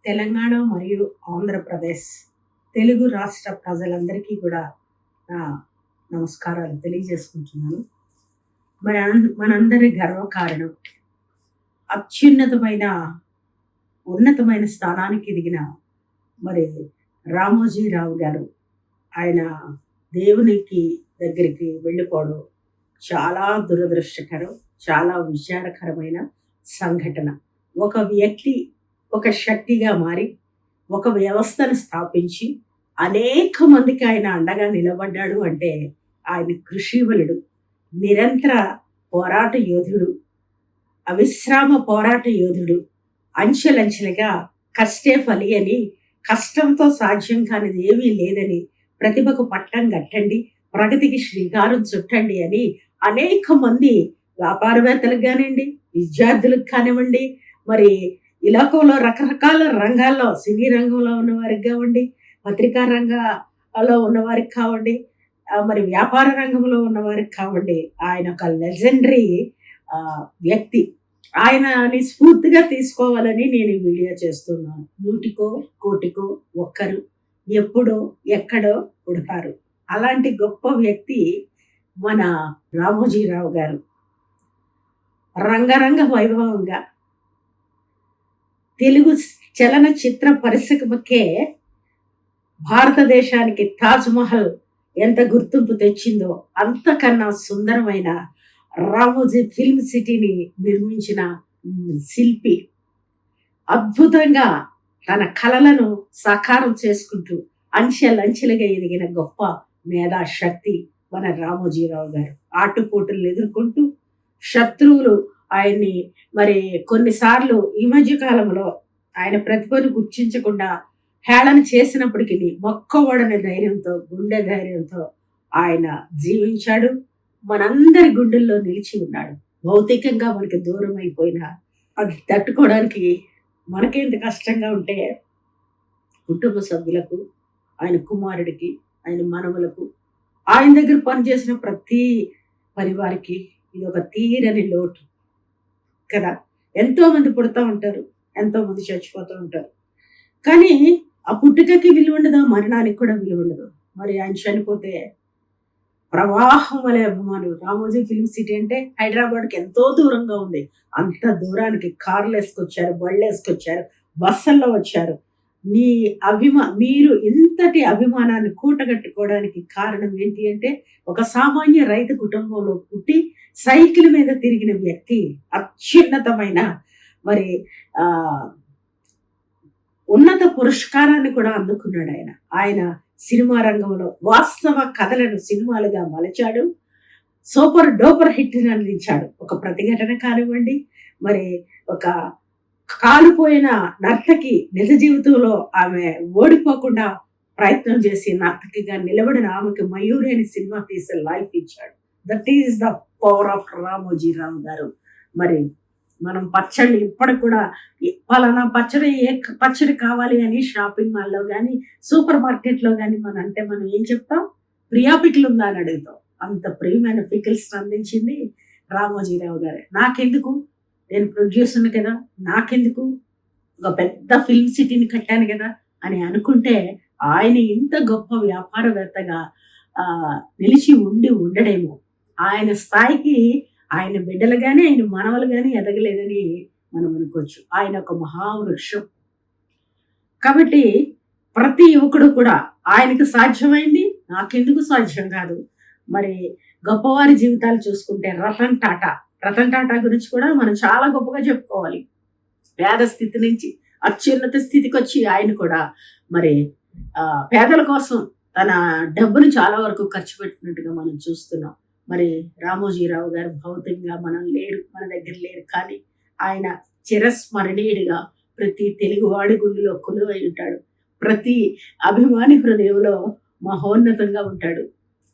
తెలంగాణ మరియు ఆంధ్రప్రదేశ్ తెలుగు రాష్ట్ర ప్రజలందరికీ కూడా నా నమస్కారాలు తెలియజేసుకుంటున్నాను. మనందరి గర్వకారణం అత్యున్నతమైన ఉన్నతమైన స్థానానికి ఎదిగిన మరి రామోజీరావు గారు. ఆయన దేవునికి దగ్గరికి వెళ్ళిపోవడం చాలా దురదృష్టకరం, చాలా విచారకరమైన సంఘటన. ఒక వ్యక్తి ఒక శక్తిగా మారి ఒక వ్యవస్థను స్థాపించి అనేక మందికి ఆయన అండగా నిలబడ్డాడు అంటే ఆయన కృషివలుడు, నిరంతర పోరాట యోధుడు, అవిశ్రామ పోరాట యోధుడు. అంచెలంచెలుగా కష్టే ఫలి అని, కష్టంతో సాధ్యం కానిది ఏమీ లేదని, ప్రతిభకు పట్టం కట్టండి, ప్రగతికి శ్రీకారం చుట్టండి అని అనేక మంది వ్యాపారవేత్తలకు కానివ్వండి, విద్యార్థులకు కానివ్వండి, మరి ఈ లోకంలో రకరకాల రంగాల్లో సినీ రంగంలో ఉన్న వారికి కావండి, పత్రికా రంగంలో ఉన్నవారికి కావండి, మరి వ్యాపార రంగంలో ఉన్నవారికి కావండి, ఆయన ఒక లెజెండరీ వ్యక్తి. ఆయనని స్ఫూర్తిగా తీసుకోవాలని నేను ఈ వీడియో చేస్తున్నాను. 100కో కోటికో ఒక్కరు ఎప్పుడో ఎక్కడో పుడతారు. అలాంటి గొప్ప వ్యక్తి మన రామోజీరావు గారు. రంగరంగ వైభవంగా తెలుగు చలనచిత్ర పరిశ్రమకే భారతదేశానికి తాజ్ మహల్ ఎంత గుర్తింపు తెచ్చిందో అంతకన్నా సుందరమైన రామోజీ ఫిల్మ్ సిటీని నిర్మించిన శిల్పి. అద్భుతంగా తన కళలను సాకారం చేసుకుంటూ అంచెలంచెలుగా ఎదిగిన గొప్ప మేధాశక్తి మన రామోజీరావు గారు. ఆటుపోటులు ఎదుర్కొంటూ శత్రువులు ఆయన్ని మరి కొన్నిసార్లు ఈ మధ్య కాలంలో ఆయన ప్రతిభను గుర్తించకుండా హేళన చేసినప్పటికీ మొక్కవడని ధైర్యంతో, గుండె ధైర్యంతో ఆయన జీవించాడు. మనందరి గుండెల్లో నిలిచి ఉన్నాడు. భౌతికంగా మనకి దూరం అయిపోయినా అది తట్టుకోవడానికి మనకేంత కష్టంగా ఉంటే కుటుంబ సభ్యులకు, ఆయన కుమారుడికి, ఆయన మనవలకు, ఆయన దగ్గర పనిచేసిన ప్రతి పరివారికి ఇది ఒక తీరని లోటు కదా. ఎంతో మంది పుడతా ఉంటారు, ఎంతో మంది చచ్చిపోతూ ఉంటారు. కానీ ఆ పుట్టుకకి విలువ ఉండదు, మరణానికి కూడా విలువ ఉండదు. మరి ఆయన చనిపోతే ప్రవాహం వలె అభిమానులు. రామోజీ ఫిల్మ్ సిటీ అంటే హైదరాబాద్కి ఎంతో దూరంగా ఉంది. అంత దూరానికి కార్లు వేసుకొచ్చారు, బళ్ళు వేసుకొచ్చారు, బస్సుల్లో వచ్చారు. మీరు ఇంతటి అభిమానాన్ని కూటగట్టుకోవడానికి కారణం ఏంటి అంటే, ఒక సామాన్య రైతు కుటుంబంలో పుట్టి సైకిల్ మీద తిరిగిన వ్యక్తి అత్యున్నతమైన మరి ఉన్నత పురస్కారాన్ని కూడా అందుకున్నాడు ఆయన. ఆయన సినిమా రంగంలో వాస్తవ కథలను సినిమాలుగా మలచాడు. సూపర్ డూపర్ హిట్ అందించాడు. ఒక ప్రతిఘటన కానివ్వండి, మరి ఒక కాలిపోయిన నర్తకి నిజ జీవితంలో ఆమె ఓడిపోకుండా ప్రయత్నం చేసి నర్తకిగా నిలబడిన ఆమెకి మయూరి అనే సినిమా తీసే లైఫ్ ఇచ్చాడు. That is the power of Ramoji Rao గారు. మరి మనం పచ్చళ్ళు ఇప్పటికి కూడా పలానా పచ్చడి కావాలి అని షాపింగ్ మాల్లో కానీ, సూపర్ మార్కెట్లో కానీ మనం ఏం చెప్తాం? ప్రియా పికిల్ ఉందా అని అడుగుతాం. అంత ప్రియమైన పికిల్స్ అందించింది రామోజీరావు గారే. నాకెందుకు, నేను ప్రొడ్యూసర్ని కదా, నాకెందుకు, ఒక పెద్ద ఫిల్మ్ సిటీని కట్టాను కదా అని అనుకుంటే ఆయన ఇంత గొప్ప వ్యాపారవేత్తగా నిలిచి ఉండడేమో. ఆయన స్థాయికి ఆయన బిడ్డలు కానీ, ఆయన మనవలు కానీ ఎదగలేదని మనం అనుకోవచ్చు. ఆయన ఒక మహావృక్షం కాబట్టి ప్రతి యువకుడు కూడా ఆయనకు సాధ్యమైంది నాకెందుకు సాధ్యం కాదు. మరి గొప్పవారి జీవితాలు చూసుకుంటే రతన్ టాటా గురించి కూడా మనం చాలా గొప్పగా చెప్పుకోవాలి. పేద స్థితి నుంచి అత్యున్నత స్థితికి వచ్చి ఆయన కూడా మరి పేదల కోసం తన డబ్బును చాలా వరకు ఖర్చు పెట్టినట్టుగా మనం చూస్తున్నాం. మరి రామోజీరావు గారు భౌతికంగా మన దగ్గర లేరు, కానీ ఆయన చిరస్మరణీయుడిగా ప్రతి తెలుగువాడి గుండెలో కొలువై ఉంటాడు. ప్రతి అభిమాని హృదయంలో మహోన్నతంగా ఉంటాడు.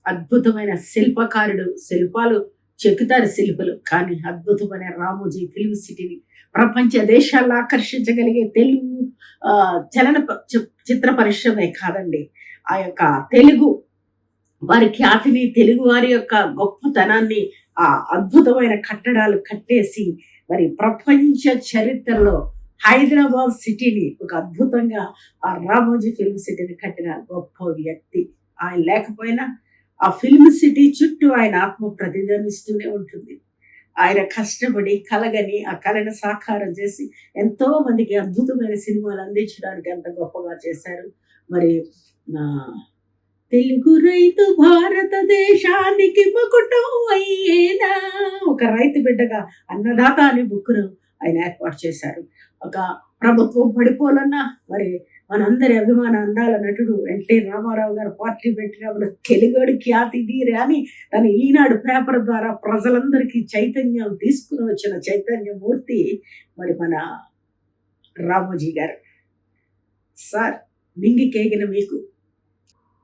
అద్భుతమైన శిల్పకారుడు, శిల్పాలు చెక్కుతారు శిల్పులు, కానీ అద్భుతమైన రామోజీ ఫిల్మ్ సిటీని ప్రపంచ దేశాల్లో ఆకర్షించగలిగే తెలుగు చిత్ర పరిశ్రమే కాదండి, ఆ యొక్క తెలుగు వారి ఖ్యాతిని, తెలుగు వారి యొక్క గొప్పతనాన్ని ఆ అద్భుతమైన కట్టడాలు కట్టేసి మరి ప్రపంచ చరిత్రలో హైదరాబాద్ సిటీని ఒక అద్భుతంగా ఆ రామోజీ ఫిల్మ్ సిటీని కట్టిన గొప్ప వ్యక్తి. ఆయన లేకపోయినా ఆ ఫిల్మ్ సిటీ చుట్టూ ఆయన ఆత్మ ప్రతిధ్వనిస్తూనే ఉంటుంది. ఆయన కష్టపడి కలగని ఆ కళను సాకారం చేసి ఎంతో మందికి అద్భుతమైన సినిమాలు అందించడానికి ఎంత గొప్పగా చేశారు. మరి ఆహ్, తెలుగు రైతు భారతదేశానికి మకుటం అయ్యేనా, ఒక రైతు బిడ్డగా అన్నదాత అనే బుక్కును ఆయన ఏర్పాటు చేశారు. ఒక ప్రభుత్వం పడిపోవాలన్నా మరి మనందరి అభిమాన అందాల నటుడు ఎన్టీ రామారావు గారు పార్టీ పెట్టినప్పుడు తెలుగుడి ఖ్యాతి తీరే అని తను ఈనాడు పేపర్ ద్వారా ప్రజలందరికీ చైతన్యం తీసుకుని వచ్చిన చైతన్యమూర్తి మరి మన రామోజీ గారు. సార్, నింగికేగిన మీకు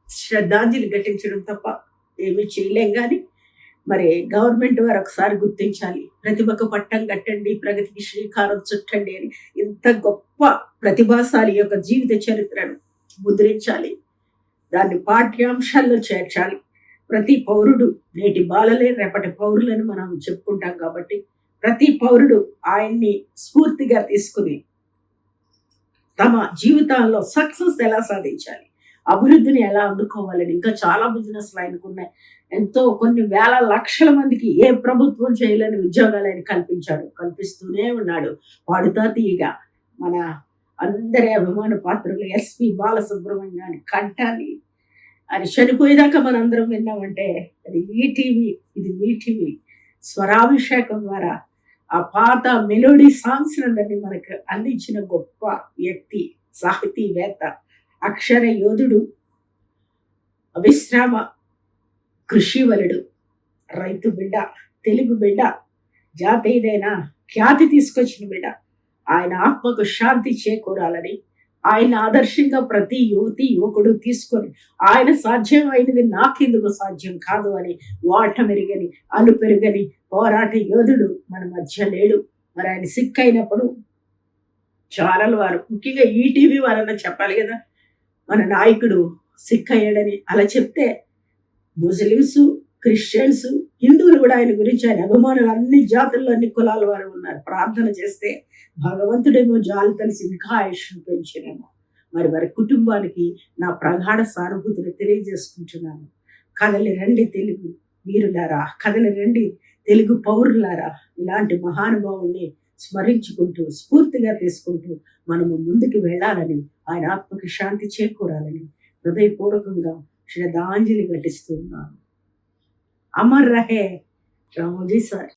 శ్రద్ధాంజలి ఘటించడం తప్ప ఏమీ చేయలేం గాని, మరి గవర్నమెంట్ వారు ఒకసారి గుర్తించాలి. ప్రతిభకు పట్టం కట్టండి, ప్రగతికి శ్రీకారం చుట్టండి అని ఇంత గొప్ప ప్రతిభాశాలి యొక్క జీవిత చరిత్రను ముద్రించాలి. దాన్ని పాఠ్యాంశాల్లో చేర్చాలి. ప్రతి పౌరుడు నేటి బాలలే రేపటి పౌరులని మనం చెప్పుకుంటాం కాబట్టి ప్రతి పౌరుడు ఆయన్ని స్ఫూర్తిగా తీసుకుని తమ జీవితాల్లో సక్సెస్ ఎలా సాధించాలి, అభివృద్ధిని ఎలా అందుకోవాలని ఇంకా చాలా బిజినెస్లు ఆయనకున్నాయి. ఎంతో కొన్ని వేల లక్షల మందికి ఏ ప్రభుత్వం చేయలేని ఉద్యోగాలు ఆయన కల్పించాడు, కల్పిస్తూనే ఉన్నాడు. వాడుతా తీయగా మన అందరి అభిమాన పాత్రలు ఎస్పి బాలసుబ్రహ్మణ్యాన్ని కంఠాన్ని ఆయన చనిపోయేదాకా మనందరం విన్నామంటే అది ఈటీవీ, ఇది ఈటీవీ స్వరాభిషేకం ద్వారా ఆ పాత మెలోడీ సాంగ్స్ అందరినీ మనకు అందించిన గొప్ప వ్యక్తి, సాహితీవేత్త, అక్షర యోధుడు, విశ్రామ కృషివలుడు, రైతు బిడ్డ, తెలుగు బిడ్డ, జాతీయదైన ఖ్యాతి తీసుకొచ్చిన బిడ్డ. ఆయన ఆత్మకు శాంతి చేకూరాలని ఆయన ఆదర్శంగా ప్రతి యువతి యువకుడు తీసుకొని ఆయన సాధ్యం అయినది నాకెందుకు సాధ్యం కాదు అని వాటమెరుగని అలుపెరుగని పోరాట యోధుడు మన మధ్య లేడు. మరి ఆయన సిక్ అయినప్పుడు చాలా వారు ముఖ్యంగా ఈటీవీ వారన్నా చెప్పాలి కదా మన నాయకుడు సిక్ అయ్యాడని. అలా చెప్తే ముస్లిమ్స్, క్రిస్టియన్స్, హిందువులు కూడా ఆయన గురించి ఆయన అభిమానులు అన్ని జాతుల్లో అన్ని కులాల వారు ఉన్నారు. ప్రార్థన చేస్తే భగవంతుడేమో జాలి కలిసి ఇంకా ఆయుష్ను పెంచినేమో. మరి వారి కుటుంబానికి నా ప్రగాఢ సానుభూతిని తెలియజేసుకుంటున్నాను. కదలి రండి తెలుగు వీరులారా, కదలి రండి తెలుగు పౌరులారా, ఇలాంటి మహానుభావుల్ని స్మరించుకుంటూ స్ఫూర్తిగా తీసుకుంటూ మనము ముందుకు వెళ్ళాలని, ఆయన ఆత్మకి శాంతి చేకూరాలని హృదయపూర్వకంగా శ్రద్ధాంజలి ఘటిస్తూ ఉన్నాను. అమర్ రహే రామోజీ సార్.